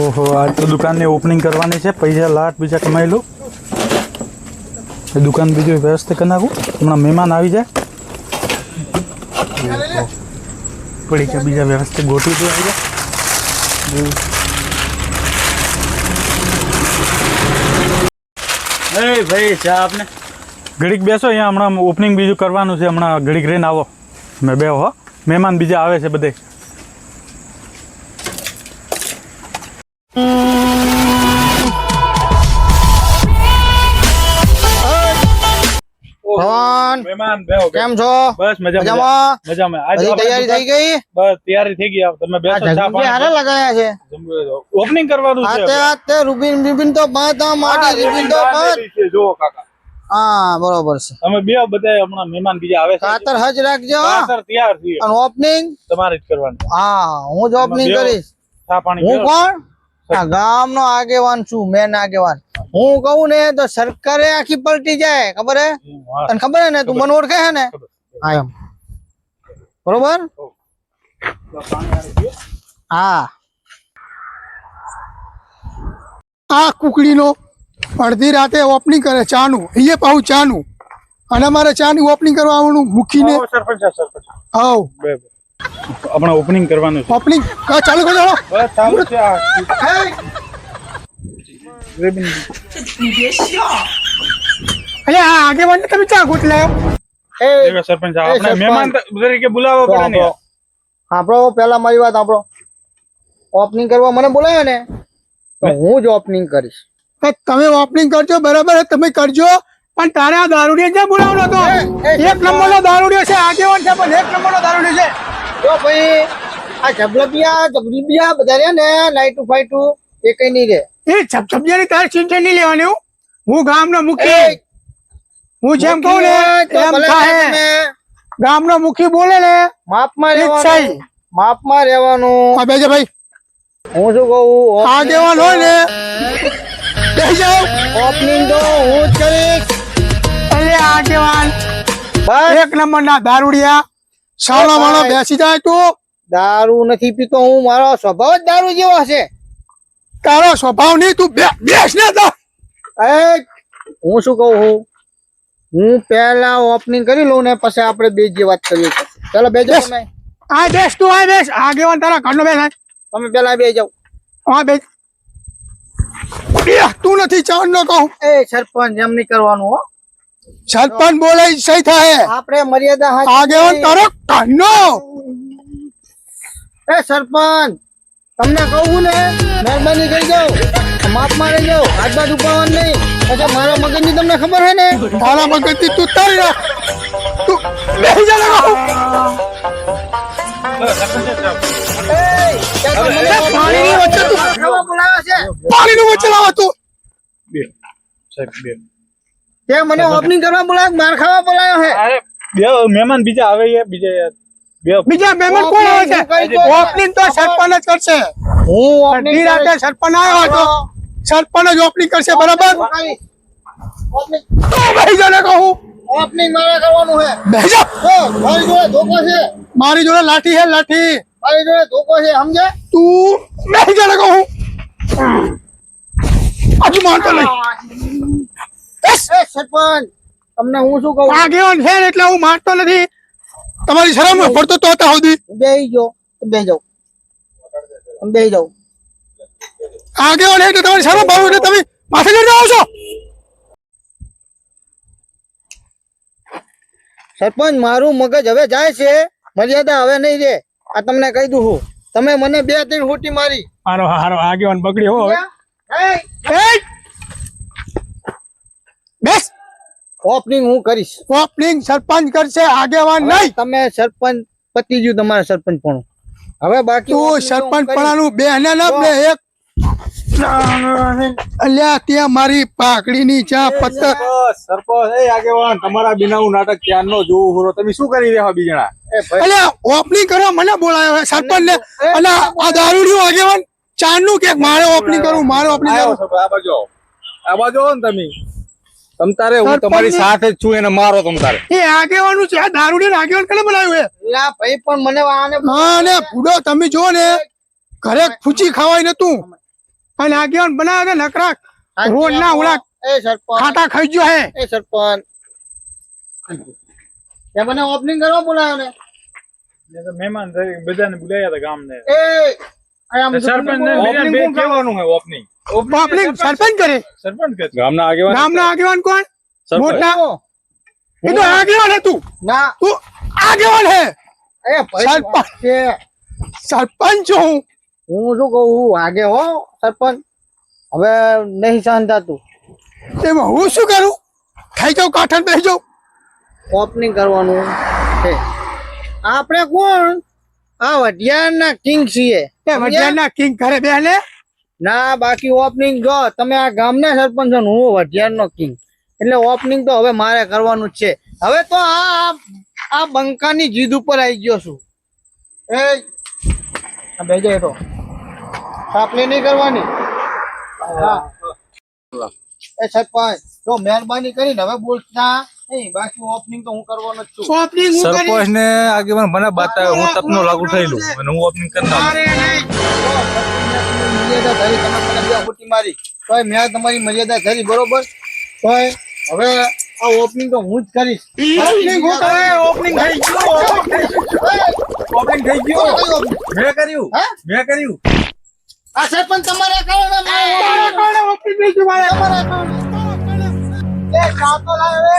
ઓહો, આજ તો દુકાનની ઓપનિંગ કરવાની છે. પૈસા લાટ બીજા કમાઈ લો. દુકાન બીજું વ્યવસ્થિત કરી નાખું. હમણાં મહેમાન આવી જાય. પડી કે બીજા વ્યવસ્થિત ગોઠવી દો. આવી જાય ભાઈ ચા આપને. ઘડીક બેસો અહીંયા. હમણાં ઓપનિંગ બીજું કરવાનું છે. હમણાં ઘડીક રહીને આવો. મેં બે હો મહેમાન બીજા આવે છે બધે. કેમ છો? બસ મજામાં. તૈયારી થઈ ગઈ? બસ તૈયારી થઈ ગઈ. તમે બેસો. ચા પાણી હારે લગાયા છે. ઓપનિંગ કરવાનું છે. આતે રૂબીન તો બાદ માટી રૂબીન તો બાદ. જો કાકા. હા બરોબર છે. તમે બે બધા હમણાં મહેમાન બીજા આવે છે. ખાતર હજ રાખજો. ખાતર તૈયાર છે. અને ઓપનિંગ તમારે જ કરવાનું. હા હું જ ઓપનિંગ કરીશ. ચા પાણી. હું કોણ? આ ગામનો આગેવાન છું. મેન આગેવાન. હું કહું ને તો સરકારે આખી પલટી જાય. ખબર હે? તને ખબર હે ને? તું મને ઓળખે છે ને? હા એમ બરોબર. હા આ કુકડીનો અડધી રાતે ઓપનિંગ કરે ચાનું. એ પાછું ચાનું. અને અમારે ચાની ઓપનિંગ કરવા આવવાનું મૂકીને. સરપંચ. આવ હમણાં ઓપનિંગ કરવાનું છે. ઓપનિંગ ચાલુ કરો. બસ ચાલુ છે. અરે આ આગેવાન તમે ચા ગોટલાયો. સરપંચ આપણે મહેમાન તરીકે બોલાવો પડે ને. આપણો પેલા મારી વાત આપણો ઓપનિંગ કરવા મને બોલાયો ને તો હું જ ઓપનિંગ કરીશ. તમે ઓપનિંગ કરજો બરાબર. તમે કરજો પણ તારે આ દારૂડિયા ક્યાં બોલાવવાનો હતો? એક નંબરનો દારૂડિયો છે. આગેવાન છે પણ એક નંબરનો દારૂડિયો છે. તો ભાઈ આ જબલબિયા બધા રે ને લાઈટુ ફાઈટુ એ કઈ નહીં રે. એ સબજિયાની તારે ચિંતા નહીં લેવાની. હું ગામનો મુખી. હું જેમ કહું ને એમ થાય. ગામનો મુખી બોલે ને માપમાં રહેવાનું. હા બેજો ભાઈ. હું શું કહું આગેવાન હોય ને બેસી જાઓ. ઓપનિંગ તો હું જ કરીશ. અરે આગેવાન બસ એક નંબરના દારૂડિયા. સાવલા વાળો બેસી જાય તું. દારૂ નથી પીતો હું. મારો સ્વભાવ જ દારૂ જેવો છે. તારો સ્વભાવ નહીં. તું બેસ ને તો. હું શું કહું હું પહેલા ઓપનિંગ કરી લઉં ને પછી આપણે બે જે વાત કરીએ. ચાલો બેજો તમે. આ બેસ તું. આ બેસ. આગેવાન તારા ઘરનો બેસ. તમે પેલા બે જાવ. હા બેસ. તું નથી ચાંદ નો કહું. એ સરપંચ એમ નહીં કરવાનું હો. સરપંચ બોલે સહી થાય. આપણે મર્યાદા આગેવાન તારો ઘરનો. એ સરપંચ તમને કહું ને મહેરબાની કરી જાઓ. માપમાં રહી જાઓ. હાથ બાજુ ઉપાડવાનું નહીં. પછી મારા મગજની તમને ખબર છે ને. તારા મગજથી તું તારી રાખ. તું બેસી જા લગાવ. પાણીની વચ્ચે તું ખાવા બોલાવે છે. પાણીનું વચ્ચે લાવો તું. તે મને ઓપનિંગ કરવા બોલાવ્યો. માર ખાવા બોલાવ્યો છે. અરે બે મહેમાન બીજા આવે છે. બીજા મહેમાન કોણ આવે છે? ઓપનિંગ તો સરપંચ જ કરશે. હું ઓપનિંગ અડધી રાતે સરપંચ આવ્યો હતો. સરપંચ જ ઓપનિંગ કરશે બરાબર. બેસી જા ને કહું. ઓપનિંગ મારે કરવાનું છે. બેસી જા. મારી જોડે ધોકો છે. મારી જોડે લાઠી છે. લાઠી મારી જોડે ધોકો છે. સમજે તું બેસી જા ને કહું. હજુ માનતો નહીં. સરપંચ તમને હું શું કહું. આગેવાન છે ને એટલે હું માનતો નથી. તમારી શરમ પડતો તો હતા સુધી. બેહી જાઓ. બેહી જાઓ. બેહી જાઓ. આગેવાન છે એટલે તમારી શરમ ભાવ એટલે તમે માથે લઈને આવો છો. સરપંચ મારું મગજ હવે જાય છે. મર્યાદા હવે નહીં રે. આ તમને કહી દઉં હું. તમે મને 2-3 હોટી મારી. હારો આગેવાન બગડ્યો હવે. બેસ. ઓપનિંગ હું કરીશ. ઓપનિંગ સરપંચ કરશે. આગેવાન નહીં. તમે સરપંચ પતી ગયું તમારે સરપંચ પણ. હવે બાકી તું સરપંચ પણાનું બે ને ના બે એક. અલ્યા ત્યાં મારી પાકડીની ચા પત્તર. સરપંચ આગેવાન તમારા બિનાનું નાટક ક્યાં નો જોવું હોરો. તમે શું કરી રહ્યા બીજણા? અલ્યા ઓપનિંગ કરવા મને બોલાયો સરપંચ ને. અને આ દારૂડિયો આગેવાન ચારનું કે મારે ઓપનિંગ કરું. મારે ઓપનિંગ કરું. આ બાજુ ને તમે તમતારે હું તમારી સાથે જ છું. એને મારો તમતારે. એ આગેવાનું છે. આ દારૂડિયો આગેવાન કને બનાવ્યું હે? લા ભાઈ પણ મને આને હા ને ફૂડો તમે જો ને ઘરે ફૂચી ખાવાય નતું. અને આગેવાન બનાવે છે નકરા રોડ ના ઓલા એ સરપંચ ખાટા ખાઈ ગયો હે એ સરપંચ તે મને ઓપનિંગ કરવા બોલાયો ને મેં તો મહેમાન તરીકે બધાને બોલાયા હતા ગામને એ આમ સરપંચ ઓપનિંગ કોણ કરવાનું હોય ઓપનિંગ ઓપનિંગ સરપંચ કરે સરપંચ કે ગામના આગેવાન ગામના આગેવાન કોણ મોટા કરો? એ તો આગેવાન હતું ના તું આગેવાન હે એ ભાઈ સરપંચ. છે સરપંચ છું હું શું કહું આગે હો સરપંચ હવે નહીં શાંત થતું એમાં હું શું કરું ખાઈ જાઉં કાઠણ બેસી જાઉં ઓપનિંગ કરવાનું છે આપણે કોણ આ વઢિયારના કિંગ છીએ એ વઢિયારના કિંગ ઘરે બેહલે ના બાકી ઓપનિંગ જો તમે આ ગામના સરપંચ છો ને હું વઢિયારનો કિંગ એટલે ઓપનિંગ તો હવે મારે કરવાનું જ છે હવે તો આ બંકાની જીદ ઉપર આવી ગયો છું એ આ બેજો હેઠો સાપલી નહીં કરવાની હા એ સરપંચ જો મહેરબાની કરીને હવે બોલતા નહીં બાકી ઓપનિંગ તો હું કરવાનો જ છું ઓપનિંગ હું કરી સરપંચ ને આગેવાન મને બતાવે હું તપનો લાગુ થયેલું અને હું ઓપનિંગ કરતા અરે નહીં મર્યાદા ધરી તમે મને બે ખોટી મારી તોય મેં તમારી મર્યાદા ધરી બરોબર તોય હવે આ ઓપનિંગ તો હું જ કરીશ ઓપનિંગ હું કરે ઓપનિંગ થઈ ગયું ઓપનિંગ થઈ ગયું મેં કર્યું હે? મેં કર્યું આ સરપંચ તમારે કરો ને મારા કોણે ઓપનિંગ નહીં જોવાય તમારે કરો એ કાતો લાવે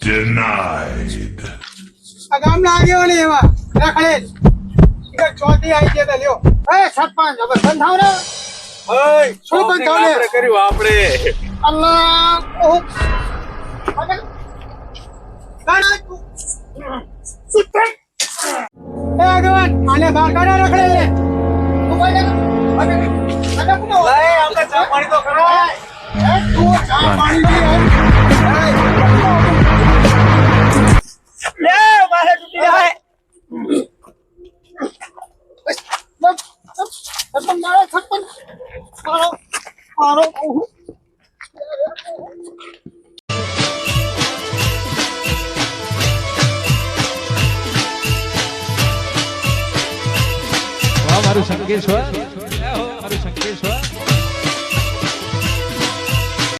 Denied. આ ગામના આગેવાન એવા રખડેલ ઈકર ચોથી આવી ગયા તા લ્યો એ સરપંચ હવે બંધાવ ને શું બંધાવ ને? આપણે કર્યું આપણે અલ્લાહ ઓહ એ આગેવાન આને બહાર કાઢો રખડેલ ને તું બોલ અને કોનો આપણે ચા પાણી તો કરો તું ચા પાણી લે સરપંચ મારો મારો મારું સંકેશ્વર